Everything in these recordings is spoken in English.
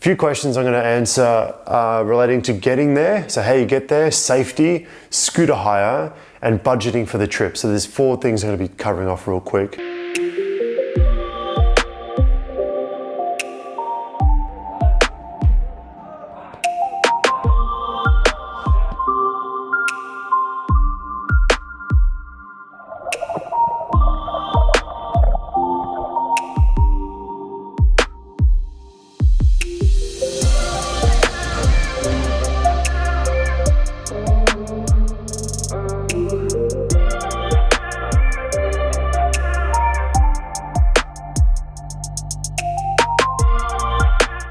few questions I'm going to answer relating to getting there, so how you get there, safety, scooter hire, and budgeting for the trip. So there's 4 things I'm going to be covering off real quick.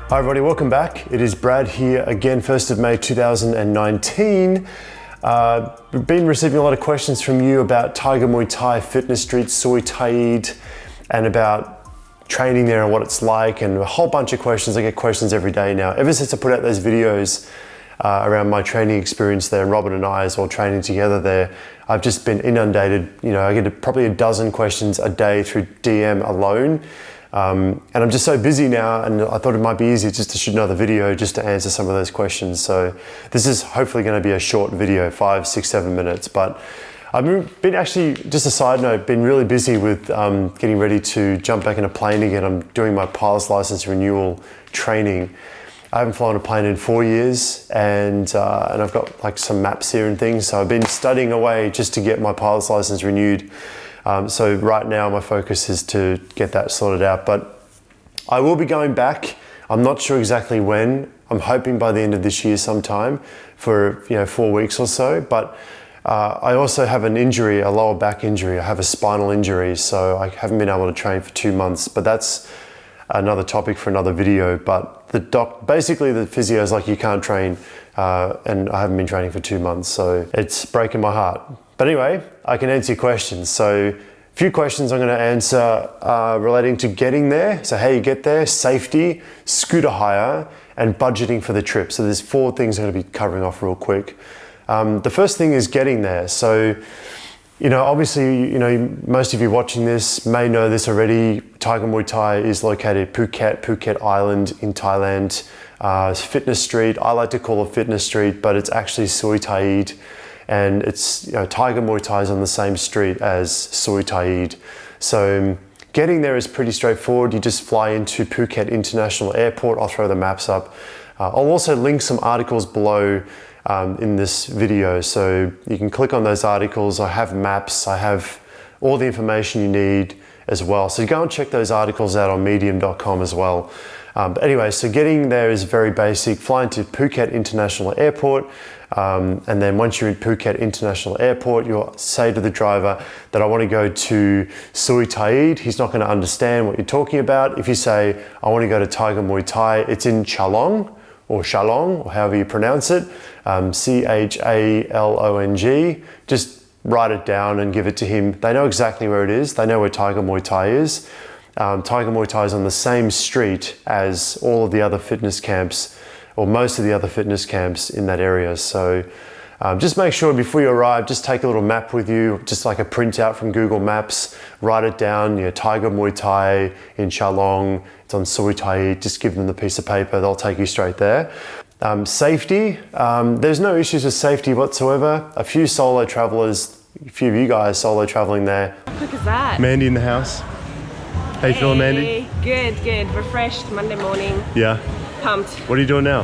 Hi everybody, welcome back. It is Brad here again, 1st of May 2019. We've been receiving a lot of questions from you about Tiger Muay Thai, Fitness Street, Soi Taied, and about training there and what it's like, and a whole bunch of questions. I get questions every day now. Ever since I put out those videos around my training experience there, and Robin and I as well training together there, I've just been inundated. You know, I get probably a dozen questions a day through DM alone. And I'm just so busy now, and I thought it might be easier just to shoot another video just to answer some of those questions. So this is hopefully going to be a short video, 5, 6, 7 minutes. But I've been actually, just a side note, been really busy with getting ready to jump back in a plane again. I'm doing my pilot's license renewal training. I haven't flown a plane in 4 years, and I've got like some maps here and things. So I've been studying away just to get my pilot's license renewed. So right now my focus is to get that sorted out, but I will be going back. I'm not sure exactly when. I'm hoping by the end of this year sometime for 4 weeks or so, but I also have an injury, a lower back injury. I have a spinal injury, so I haven't been able to train for 2 months, but that's another topic for another video. But basically the physio is like, you can't train, and I haven't been training for 2 months, so it's breaking my heart. But anyway, I can answer your questions. So a few questions I'm going to answer relating to getting there, so how you get there, safety, scooter hire, and budgeting for the trip. So there's 4 things I'm going to be covering off real quick. The first thing is getting there. So, obviously, most of you watching this may know this already. Tiger Muay Thai is located at Phuket Island in Thailand. Fitness Street, I like to call it Fitness Street, but it's actually Soi Taied. And it's, Tiger Muay Thai is on the same street as Soi Taied. So getting there is pretty straightforward. You just fly into Phuket International Airport. I'll throw the maps up. I'll also link some articles below in this video, so you can click on those articles. I have maps, I have all the information you need as well. So go and check those articles out on medium.com as well. But anyway, so getting there is very basic. Flying to Phuket International Airport, and then once you're in Phuket International Airport, you'll say to the driver that I want to go to Soi Taied. He's not going to understand what you're talking about. If you say, I want to go to Tiger Muay Thai, it's in Chalong, or Shalong, or however you pronounce it, Chalong. Just write it down and give it to him. They know exactly where it is. They know where Tiger Muay Thai is. Tiger Muay Thai is on the same street as all of the other fitness camps, or most of the other fitness camps in that area. So just make sure before you arrive, just take a little map with you, just like a printout from Google Maps, write it down, Tiger Muay Thai in Chalong, it's on Soi Taied, just give them the piece of paper, they'll take you straight there. Safety, there's no issues with safety whatsoever. A few solo travelers, a few of you guys solo traveling there. How quick is that? Mandy in the house. How you feeling, Mandy? Good. Refreshed Monday morning. Yeah. Pumped. What are you doing now?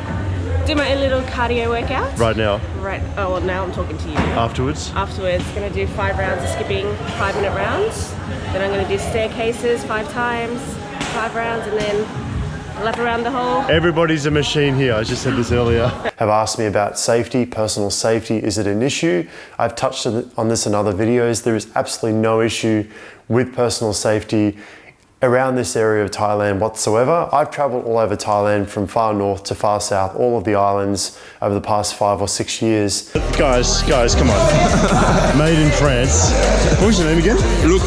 Do my little cardio workout. Right now? Right. Oh, well, now I'm talking to you. Afterwards? Afterwards, gonna do 5 rounds of skipping, 5-minute rounds. Then I'm gonna do staircases 5 times, 5 rounds, and then lap around the hole. Everybody's a machine here. I just said this earlier. Have asked me about safety, personal safety. Is it an issue? I've touched on this in other videos. There is absolutely no issue with personal safety around this area of Thailand whatsoever. I've traveled all over Thailand from far north to far south, all of the islands over the past 5 or 6 years. Guys, come on. Made in France. What was your name again? Luke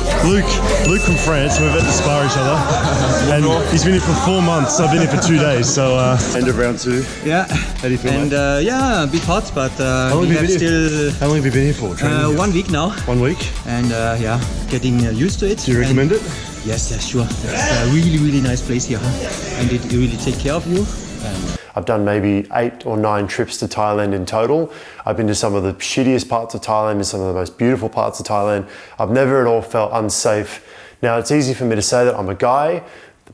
from France. We've had to spar each other. And he's been here for 4 months. I've been here for 2 days. So end of round 2. Yeah. How do you feel? And yeah, a bit hot, but how long have you been here for? 1 week now. 1 week? And yeah, getting used to it. Do you recommend it? Yes, sure. It's a really nice place here, huh? And they really take care of you. I've done maybe 8 or 9 trips to Thailand in total. I've been to some of the shittiest parts of Thailand and some of the most beautiful parts of Thailand. I've never at all felt unsafe. Now, it's easy for me to say that I'm a guy,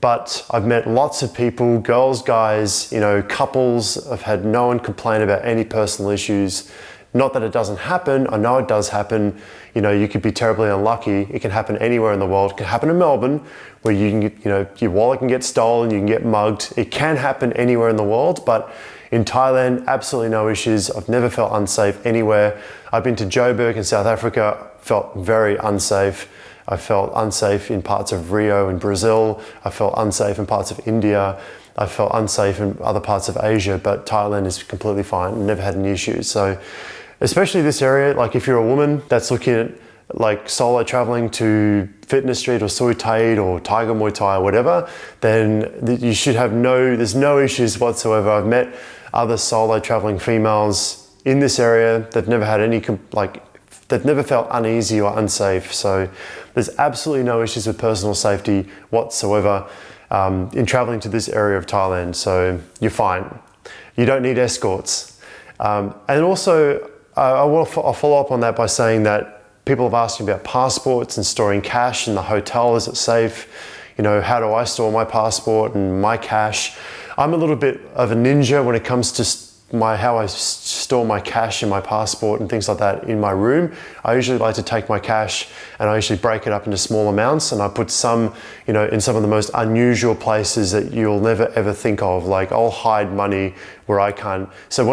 but I've met lots of people, girls, guys, you know, couples. I've had no one complain about any personal issues. Not that it doesn't happen, I know it does happen. You know, you could be terribly unlucky. It can happen anywhere in the world. It can happen in Melbourne, where you can get, you know, your wallet can get stolen, you can get mugged. It can happen anywhere in the world, but in Thailand, absolutely no issues. I've never felt unsafe anywhere. I've been to Joburg in South Africa, felt very unsafe. I felt unsafe in parts of Rio in Brazil. I felt unsafe in parts of India. I felt unsafe in other parts of Asia, but Thailand is completely fine. Never had any issues. So, especially this area, like if you're a woman that's looking at like solo traveling to Fitness Street or Soi Taied or Tiger Muay Thai or whatever, then you should have there's no issues whatsoever. I've met other solo traveling females in this area. They've never had any, they've never felt uneasy or unsafe. So there's absolutely no issues with personal safety whatsoever in traveling to this area of Thailand. So you're fine. You don't need escorts. And also, I'll follow up on that by saying that people have asked me about passports and storing cash in the hotel. Is it safe? You know, how do I store my passport and my cash? I'm a little bit of a ninja when it comes to how I store my cash and my passport and things like that in my room. I usually like to take my cash and I usually break it up into small amounts, and I put some, you know, in some of the most unusual places that you'll never ever think of. Like I'll hide money where I can't. So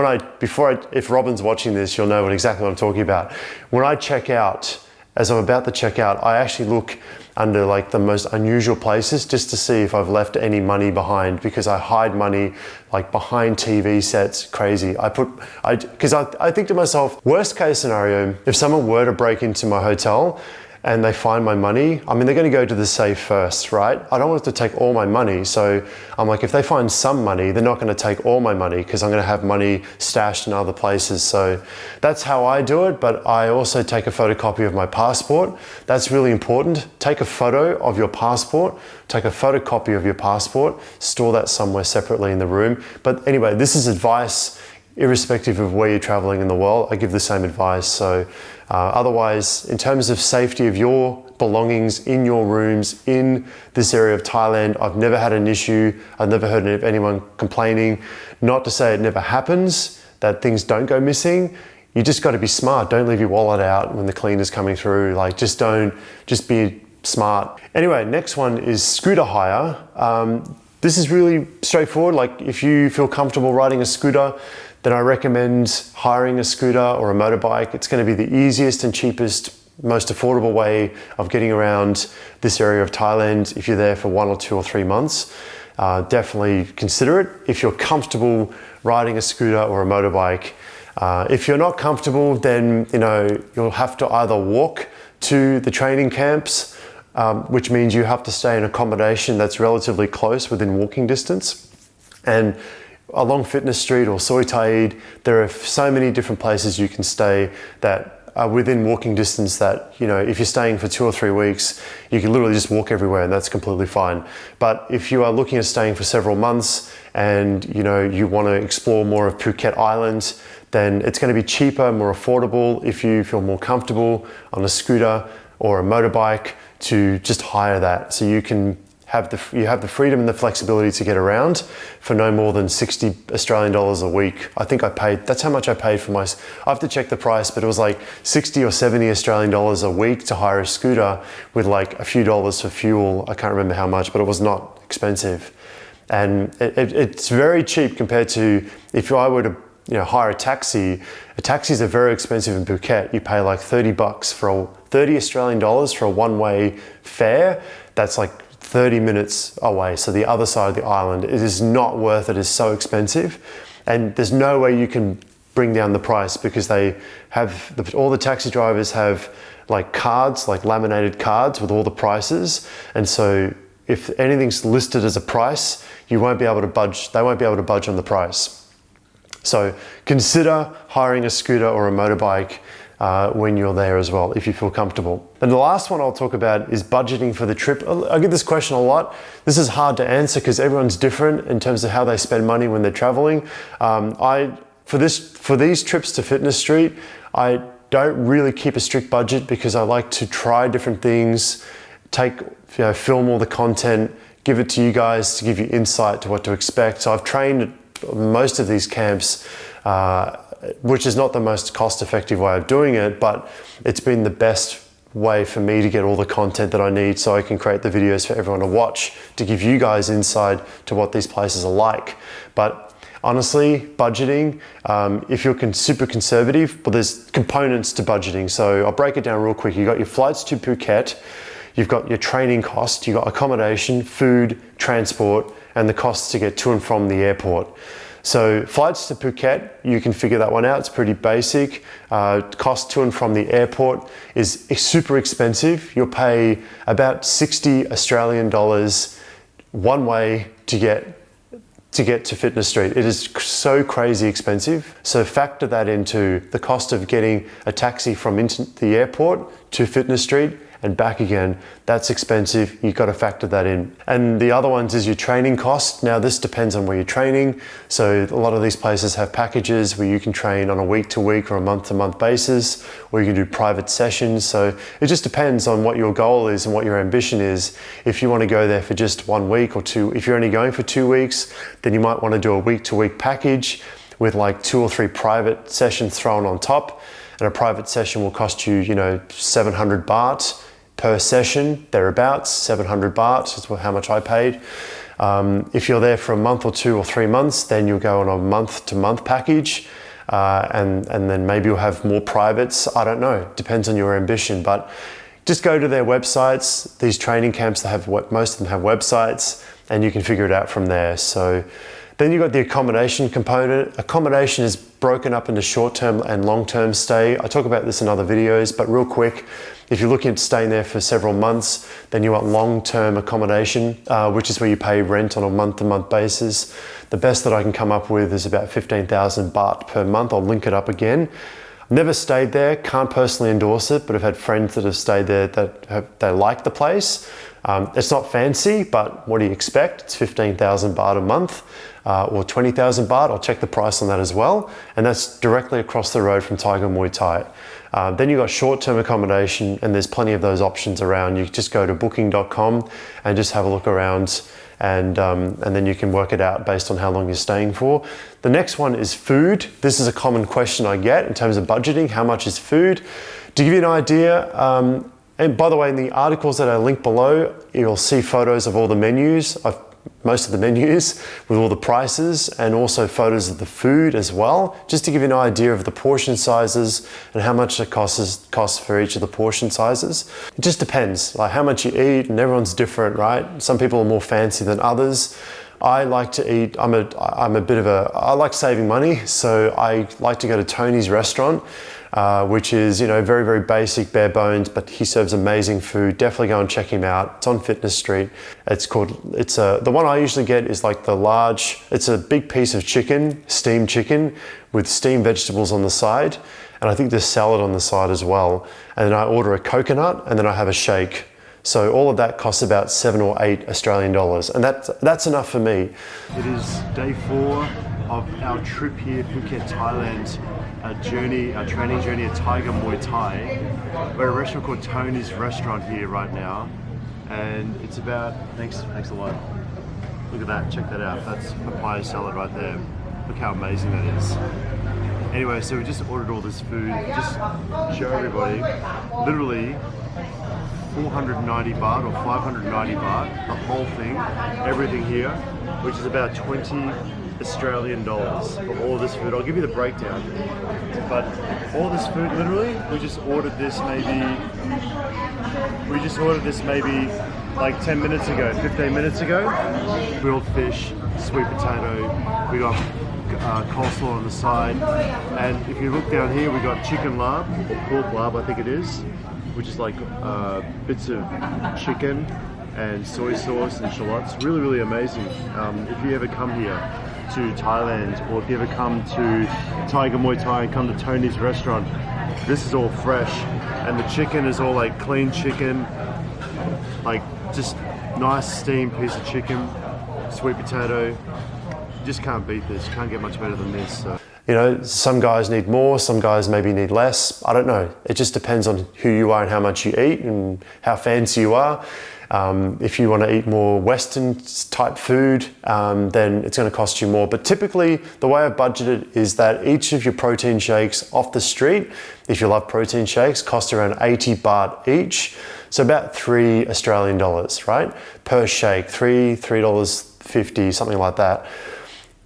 if Robin's watching this, you'll know exactly what I'm talking about. When I check out, as I'm about to check out, I actually look under like the most unusual places just to see if I've left any money behind, because I hide money like behind TV sets. Crazy. Because I think to myself, worst case scenario, if someone were to break into my hotel and they find my money, I mean, they're going to go to the safe first, right? I don't want them to take all my money. So I'm like, if they find some money, they're not going to take all my money, because I'm going to have money stashed in other places. So that's how I do it. But I also take a photocopy of my passport. That's really important. Take a photo of your passport, take a photocopy of your passport, store that somewhere separately in the room. But anyway, this is advice irrespective of where you're traveling in the world. I give the same advice. So otherwise, in terms of safety of your belongings in your rooms in this area of Thailand, I've never had an issue. I've never heard of anyone complaining. Not to say it never happens, that things don't go missing. You just got to be smart. Don't leave your wallet out when the cleaner's coming through. Like just be smart. Anyway, next one is scooter hire. This is really straightforward. Like if you feel comfortable riding a scooter, then I recommend hiring a scooter or a motorbike. It's going to be the easiest and cheapest, most affordable way of getting around this area of Thailand if you're there for 1 or 2 or 3 months. Definitely consider it if you're comfortable riding a scooter or a motorbike. If you're not comfortable, then you'll have to either walk to the training camps, which means you have to stay in accommodation that's relatively close within walking distance. And along Fitness Street or Soi Taied, there are so many different places you can stay that are within walking distance that, if you're staying for 2 or 3 weeks, you can literally just walk everywhere and that's completely fine. But if you are looking at staying for several months and, you want to explore more of Phuket Island, then it's going to be cheaper, more affordable if you feel more comfortable on a scooter or a motorbike to just hire that. So you have the freedom and the flexibility to get around for no more than 60 Australian dollars a week. I think that's how much I paid for I have to check the price, but it was like 60 or 70 Australian dollars a week to hire a scooter with like a few dollars for fuel. I can't remember how much, but it was not expensive. And it's very cheap compared to if I were to hire a taxi. Taxis are very expensive in Phuket. You pay like 30 Australian dollars for a one-way fare. That's like 30 minutes away, so the other side of the island. It is not worth it. It's so expensive, and there's no way you can bring down the price because they have all the taxi drivers have like cards, like laminated cards with all the prices, and so if anything's listed as a price, you won't be able to budge. They won't be able to budge on the price. So consider hiring a scooter or a motorbike when you're there as well, if you feel comfortable. And the last one I'll talk about is budgeting for the trip. I get this question a lot. This is hard to answer because everyone's different in terms of how they spend money when they're traveling. For these trips to Fitness Street, I don't really keep a strict budget because I like to try different things, film all the content, give it to you guys to give you insight to what to expect. So I've trained at most of these camps, which is not the most cost-effective way of doing it, but it's been the best way for me to get all the content that I need so I can create the videos for everyone to watch to give you guys insight to what these places are like. But honestly, budgeting, if you're super conservative, well, there's components to budgeting. So I'll break it down real quick. You've got your flights to Phuket, you've got your training cost, you've got accommodation, food, transport, and the costs to get to and from the airport. So flights to Phuket, you can figure that one out. It's pretty basic. Cost to and from the airport is super expensive. You'll pay about 60 Australian dollars one way to get to Fitness Street. It is so crazy expensive. So factor that into the cost of getting a taxi from the airport to Fitness Street and back again. That's expensive. You've got to factor that in. And the other ones is your training cost. Now this depends on where you're training. So a lot of these places have packages where you can train on a week-to-week or a month-to-month basis, or you can do private sessions. So it just depends on what your goal is and what your ambition is. If you want to go there for just 1 week or two, if you're only going for 2 weeks, then you might want to do a week-to-week package with like 2 or 3 private sessions thrown on top. And a private session will cost you, 700 baht per session, thereabouts. 700 baht is how much I paid. If you're there for a month or 2 or 3 months, then you'll go on a month-to-month package, and then maybe you'll have more privates. I don't know, depends on your ambition, but just go to their websites. These training camps, most of them have websites, and you can figure it out from there. So then you've got the accommodation component. Accommodation is broken up into short-term and long-term stay. I talk about this in other videos, but real quick, if you're looking at staying there for several months, then you want long-term accommodation, which is where you pay rent on a month-to-month basis. The best that I can come up with is about 15,000 baht per month. I'll link it up again. I've never stayed there, can't personally endorse it, but I've had friends that have stayed there they like the place. It's not fancy, but what do you expect? It's 15,000 baht a month, or 20,000 baht. I'll check the price on that as well. And that's directly across the road from Tiger Muay Thai. Then you've got short-term accommodation, and there's plenty of those options around. You just go to booking.com and just have a look around, and then you can work it out based on how long you're staying for. The next one is food. This is a common question I get in terms of budgeting. How much is food? To give you an idea, and by the way, in the articles that I link below, you'll see photos of all the menus, most of the menus with all the prices, and also photos of the food as well, just to give you an idea of the portion sizes and how much it costs for each of the portion sizes. It just depends, like how much you eat, and everyone's different, right? Some people are more fancy than others. I like to eat, I like saving money, so I like to go to Tony's restaurant, which is, very, very basic, bare bones, but he serves amazing food. Definitely go and check him out. It's on Fitness Street. The one I usually get is like it's a big piece of chicken, steamed chicken with steamed vegetables on the side. And I think there's salad on the side as well. And then I order a coconut, and then I have a shake. So all of that costs about 7 or 8 Australian dollars. And that's enough for me. It is day 4 of our trip here, Phuket, Thailand. Our training journey at Tiger Muay Thai. We're at a restaurant called Tony's Restaurant here right now. And it's about, thanks a lot. Look at that, check that out. That's papaya salad right there. Look how amazing that is. Anyway, so we just ordered all this food. Just show everybody, literally 490 baht or 590 baht, the whole thing, everything here, which is about 20 Australian dollars for all this food. I'll give you the breakdown, but all this food, literally, we just ordered this maybe like 10 minutes ago, 15 minutes ago. Grilled fish, sweet potato, we got coleslaw on the side, and if you look down here, we got chicken lard, or pork lard I think it is, which is like bits of chicken and soy sauce and shallots. Really, really amazing. If you ever come here, to Thailand, or if you ever come to Tiger Muay Thai and come to Tony's restaurant, this is all fresh, and the chicken is all like clean chicken, like just nice steamed piece of chicken, sweet potato. You just can't beat this. You can't get much better than this. So. You know, some guys need more, some guys maybe need less. I don't know. It just depends on who you are and how much you eat and how fancy you are. If you want to eat more Western type food, then it's going to cost you more. But typically, the way I've budgeted is that each of your protein shakes off the street, if you love protein shakes, cost around 80 baht each. So about $3 Australian, right? Per shake, $3.50, something like that.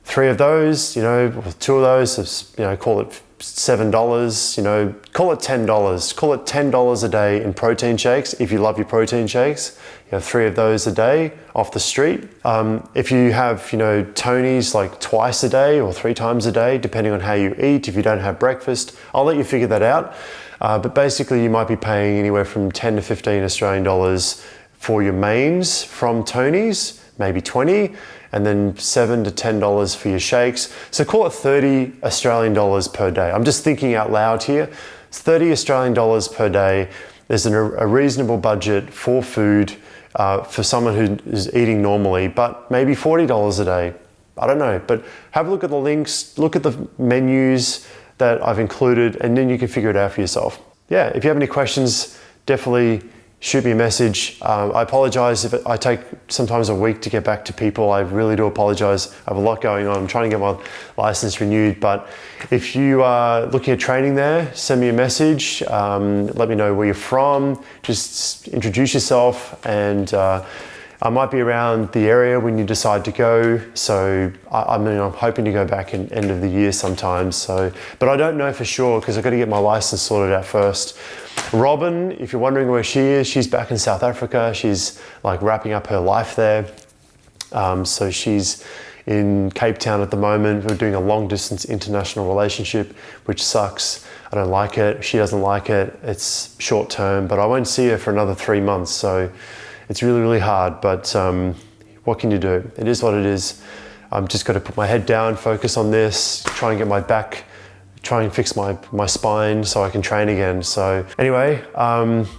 3 of those, you know, 2 of those, you know, call it $7, you know, call it $10. Call it $10 a day in protein shakes. If you love your protein shakes, you have 3 of those a day off the street. If you have, you know, Tony's like twice a day or 3 times a day, depending on how you eat, if you don't have breakfast, I'll let you figure that out. But basically you might be paying anywhere from 10 to 15 Australian dollars for your mains from Tony's, maybe 20, and then $7 to $10 for your shakes. So call it 30 Australian dollars per day. I'm just thinking out loud here. It's 30 Australian dollars per day. There's a reasonable budget for food for someone who is eating normally, but maybe $40 a day. I don't know, but have a look at the links, look at the menus that I've included, and then you can figure it out for yourself. Yeah, if you have any questions, definitely shoot me a message. I apologize if I take sometimes a week to get back to people. I really do apologize. I have a lot going on. I'm trying to get my license renewed, but if you are looking at training there, send me a message. Let me know where you're from. Just introduce yourself, and I might be around the area when you decide to go. So I'm hoping to go back in end of the year sometime. So, but I don't know for sure because I've got to get my license sorted out first. Robin, if you're wondering where she is, she's back in South Africa. She's like wrapping up her life there. So she's in Cape Town at the moment. We're doing a long distance international relationship, which sucks. I don't like it. She doesn't like it. It's short term, but I won't see her for another 3 months. So it's really, really hard, but what can you do? It is what it is. I'm just got to put my head down, focus on this, try and get my back, try and fix my spine so I can train again. So anyway,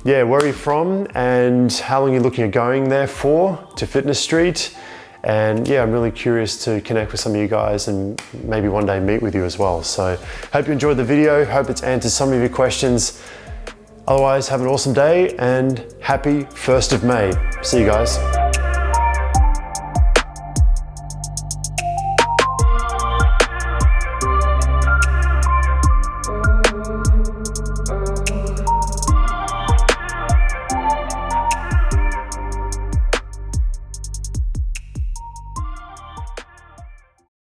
yeah, where are you from and how long are you looking at going there for to Fitness Street? And yeah, I'm really curious to connect with some of you guys and maybe one day meet with you as well. So hope you enjoyed the video. Hope it's answered some of your questions. Otherwise, have an awesome day and happy 1st of May. See you guys.